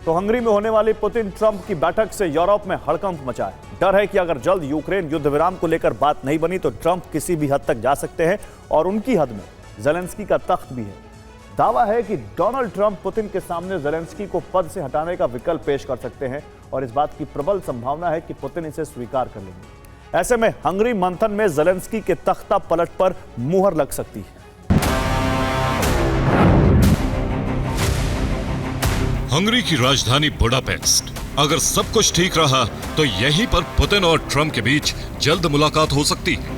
तो हंगरी में होने वाली पुतिन ट्रंप की बैठक से यूरोप में हड़कंप मचा है। डर है कि अगर जल्द यूक्रेन युद्ध विराम को लेकर बात नहीं बनी तो ट्रंप किसी भी हद तक जा सकते हैं और उनकी हद में ज़ेलेंस्की का तख्त भी है। दावा है कि डोनाल्ड ट्रंप पुतिन के सामने ज़ेलेंस्की को पद से हटाने का विकल्प पेश कर सकते हैं और इस बात की प्रबल संभावना है कि पुतिन इसे स्वीकार कर लेंगे। ऐसे में हंगरी मंथन में ज़ेलेंस्की के तख्ता पलट पर मुहर लग सकती है। हंगरी की राजधानी बुडापेस्ट। अगर सब कुछ ठीक रहा तो यहीं पर पुतिन और ट्रंप के बीच जल्द मुलाकात हो सकती है।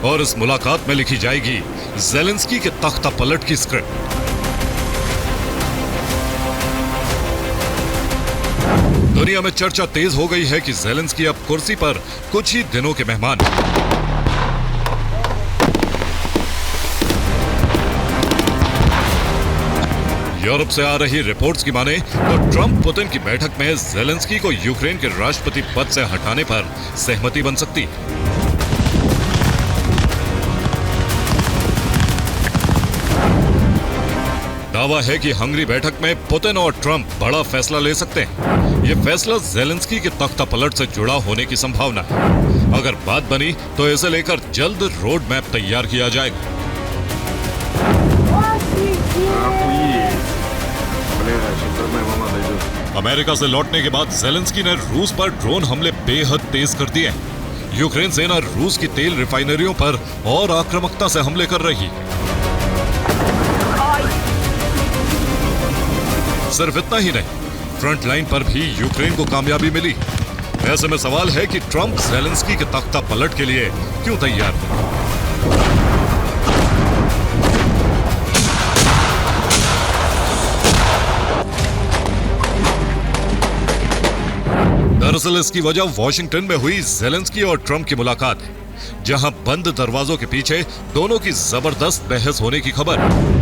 और इस मुलाकात में लिखी जाएगी ज़ेलेंस्की के तख्ता पलट की स्क्रिप्ट। दुनिया में चर्चा तेज हो गई है कि ज़ेलेंस्की अब कुर्सी पर कुछ ही दिनों के मेहमान हैं। यूरोप से आ रही रिपोर्ट्स की माने तो ट्रंप पुतिन की बैठक में ज़ेलेंस्की को यूक्रेन के राष्ट्रपति पद से हटाने पर सहमति बन सकती है। दावा है कि हंगरी बैठक में पुतिन और ट्रंप बड़ा फैसला ले सकते हैं। यह फैसला ज़ेलेंस्की के तख्ता पलट से जुड़ा होने की संभावना है। अगर बात बनी तो इसे लेकर जल्द रोड मैप तैयार किया जाएगा। अमेरिका से लौटने के बाद ज़ेलेंस्की ने रूस पर ड्रोन हमले बेहद तेज कर दिए हैं। यूक्रेन सेना रूस की तेल रिफाइनरियों पर और आक्रामकता से हमले कर रही है। सिर्फ इतना ही नहीं, फ्रंट लाइन पर भी यूक्रेन को कामयाबी मिली। ऐसे में सवाल है कि ट्रंप ज़ेलेंस्की के तख्ता पलट के लिए क्यों तैयार है। दरअसल इसकी वजह वॉशिंगटन में हुई ज़ेलेंस्की और ट्रंप की मुलाकात है, जहां बंद दरवाजों के पीछे दोनों की जबरदस्त बहस होने की खबर है।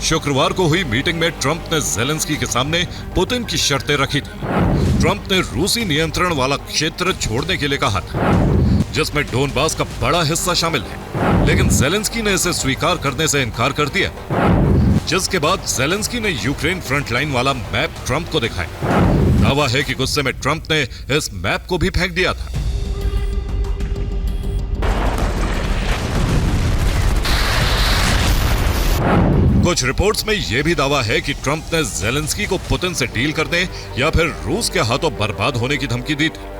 शुक्रवार को हुई मीटिंग में ट्रंप ने ज़ेलेंस्की के सामने पुतिन की शर्तें रखी थी। ट्रंप ने रूसी नियंत्रण वाला क्षेत्र छोड़ने के लिए कहा था, जिसमें डोनबास का बड़ा हिस्सा शामिल है, लेकिन ज़ेलेंस्की ने इसे स्वीकार करने से इनकार कर दिया, जिसके बाद ज़ेलेंस्की ने यूक्रेन फ्रंट लाइन वाला मैप ट्रंप को दिखाया। दावा है कि गुस्से में ट्रंप ने इस मैप को भी फेंक दिया था। कुछ रिपोर्ट्स में यह भी दावा है कि ट्रंप ने ज़ेलेंस्की को पुतिन से डील करने या फिर रूस के हाथों बर्बाद होने की धमकी दी थी।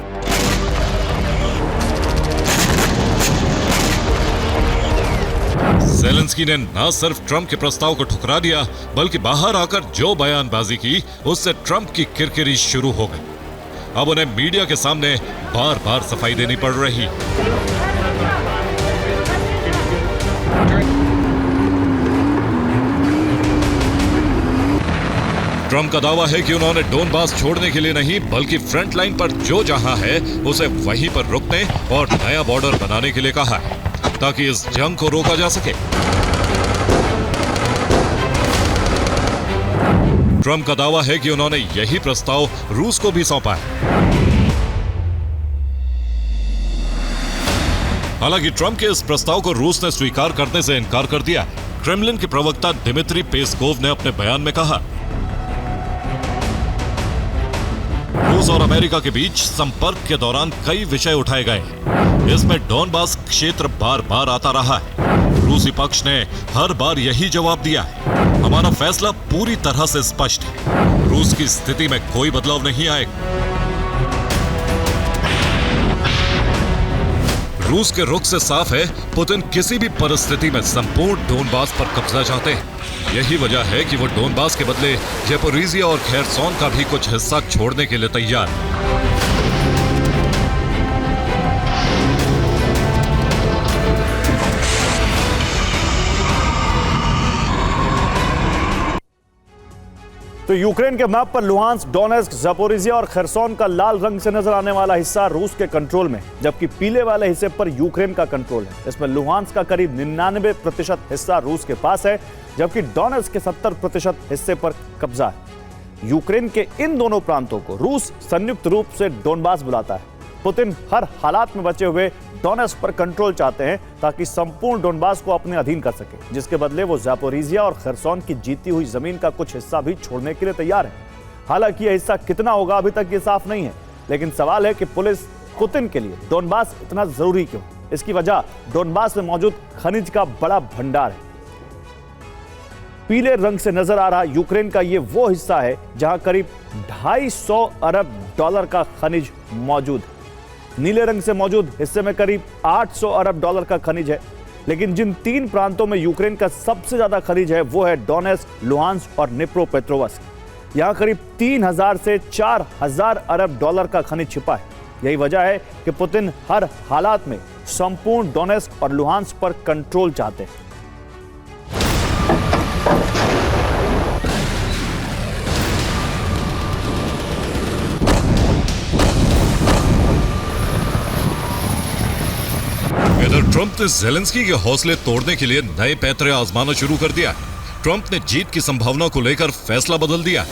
ज़ेलेंस्की ने न सिर्फ ट्रंप के प्रस्ताव को ठुकरा दिया, बल्कि बाहर आकर जो बयानबाजी की उससे ट्रंप की किरकिरी शुरू हो गई। अब उन्हें मीडिया के सामने बार बार सफाई देनी पड़ रही। ट्रंप का दावा है कि उन्होंने डोनबास छोड़ने के लिए नहीं, बल्कि फ्रंट लाइन पर जो जहां है उसे वहीं पर रुकने और नया बॉर्डर बनाने के लिए कहा है, ताकि इस जंग को रोका जा सके। ट्रंप का दावा है कि उन्होंने यही प्रस्ताव रूस को भी सौंपा है। हालांकि ट्रंप के इस प्रस्ताव को रूस ने स्वीकार करने से इनकार कर दिया। क्रेमलिन के प्रवक्ता दिमित्री पेस्कोव ने अपने बयान में कहा, रूस और अमेरिका के बीच संपर्क के दौरान कई विषय उठाए गए। इसमें डोनबास क्षेत्र बार बार आता रहा है। रूसी पक्ष ने हर बार यही जवाब दिया है, हमारा फैसला पूरी तरह से स्पष्ट है, रूस की स्थिति में कोई बदलाव नहीं आएगा। रूस के रुख से साफ है, पुतिन किसी भी परिस्थिति में संपूर्ण डोनबास पर कब्जा चाहते हैं। यही वजह है कि वो डोनबास के बदले ज़ैपोरिज़िया और खेरसोन का भी कुछ हिस्सा छोड़ने के लिए तैयार है। तो यूक्रेन के मैप पर लुहांस्क, डोनेस्क, ज़ैपोरिज़िया और खेरसोन का लाल रंग से नजर आने वाला हिस्सा रूस के कंट्रोल में, जबकि पीले वाले हिस्से पर यूक्रेन का कंट्रोल है। इसमें लुहांस्क का करीब 99% हिस्सा रूस के पास है, जबकि डोनेस्क के 70% हिस्से पर कब्जा है। यूक्रेन के इन दोनों प्रांतों को रूस संयुक्त रूप से डोनबास बुलाता है। पुतिन हर हालात में बचे हुए डोनेट्स्क पर कंट्रोल चाहते हैं ताकि संपूर्ण डोनबास को अपने अधीन कर सके, जिसके बदले वो ज़ापोरिजिया और खरसोन की जीती हुई जमीन का कुछ हिस्सा भी छोड़ने के लिए तैयार है। हालांकि यह हिस्सा कितना होगा अभी तक ये साफ नहीं है, लेकिन सवाल है कि पुतिन के लिए डोनबास इतना जरूरी क्यों? इसकी वजह डोनबास में मौजूद खनिज का बड़ा भंडार है। पीले रंग से नजर आ रहा यूक्रेन का ये वो हिस्सा है जहां करीब 250 अरब डॉलर का खनिज मौजूद है। नीले रंग से मौजूद हिस्से में करीब 800 अरब डॉलर का खनिज है। लेकिन जिन 3 प्रांतों में यूक्रेन का सबसे ज्यादा खनिज है वो है डोनेट्स्क, लुहांस्क और निप्रोपेट्रोव्स्क। यहां करीब 3000 से 4000 अरब डॉलर का खनिज छिपा है। यही वजह है कि पुतिन हर हालात में संपूर्ण डोनेट्स्क और लुहांस्क पर कंट्रोल चाहते हैं। इधर ट्रंप ने ज़ेलेंस्की के हौसले तोड़ने के लिए नए पैंतरे आजमाना शुरू कर दिया। ट्रंप ने जीत की संभावना को लेकर फैसला बदल दिया।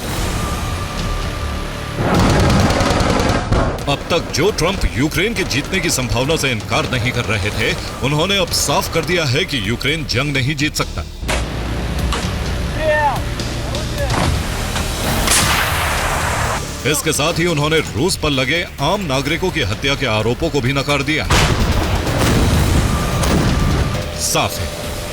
अब तक जो ट्रंप यूक्रेन के जीतने की संभावना से इनकार नहीं कर रहे थे, उन्होंने अब साफ कर दिया है कि यूक्रेन जंग नहीं जीत सकता। इसके साथ ही उन्होंने रूस पर लगे आम नागरिकों की हत्या के आरोपों को भी नकार दिया। साफ है,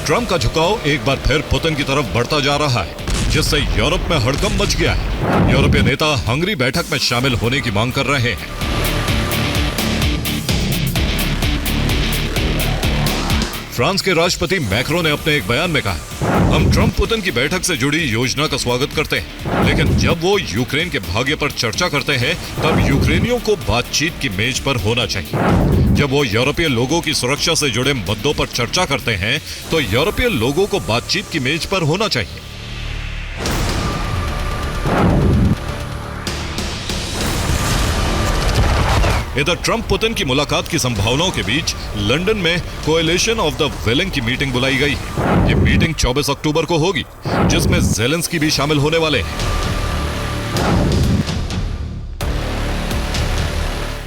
ट्रंप का झुकाव एक बार फिर पुतिन की तरफ बढ़ता जा रहा है, जिससे यूरोप में हड़कंप मच गया है। यूरोपीय नेता हंगरी बैठक में शामिल होने की मांग कर रहे हैं। फ्रांस के राष्ट्रपति मैक्रो ने अपने एक बयान में कहा, हम ट्रंप पुतिन की बैठक से जुड़ी योजना का स्वागत करते हैं, लेकिन जब वो यूक्रेन के भाग्य पर चर्चा करते हैं तब यूक्रेनियों को बातचीत की मेज पर होना चाहिए। जब वो यूरोपीय लोगों की सुरक्षा से जुड़े मुद्दों पर चर्चा करते हैं तो यूरोपीय लोगों को बातचीत की मेज पर होना चाहिए। इधर ट्रंप पुतिन की मुलाकात की संभावनाओं के बीच लंदन में कोएलिशन ऑफ द विलिंग की मीटिंग बुलाई गई है। ये मीटिंग 24 अक्टूबर को होगी, जिसमें ज़ेलेंस्की भी शामिल होने वाले हैं।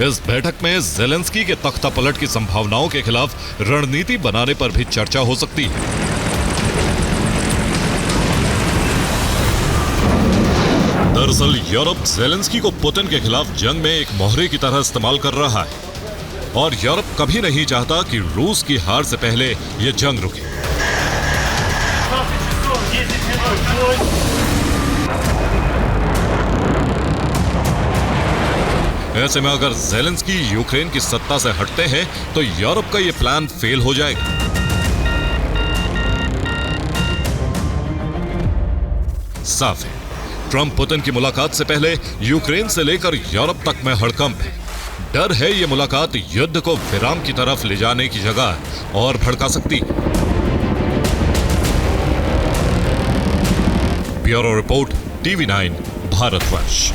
इस बैठक में ज़ेलेंस्की के तख्तापलट की संभावनाओं के खिलाफ रणनीति बनाने पर भी चर्चा हो सकती है। दरअसल यूरोप ज़ेलेंस्की को पुतिन के खिलाफ जंग में एक मोहरे की तरह इस्तेमाल कर रहा है और यूरोप कभी नहीं चाहता कि रूस की हार से पहले ये जंग रुके। ऐसे में अगर ज़ेलेंस्की यूक्रेन की सत्ता से हटते हैं तो यूरोप का ये प्लान फेल हो जाएगा। साफ है, ट्रंप पुतिन की मुलाकात से पहले यूक्रेन से लेकर यूरोप तक में हड़कंप है। डर है ये मुलाकात युद्ध को विराम की तरफ ले जाने की जगह और भड़का सकती है। Bureau report, TV9 Bharatvarsh.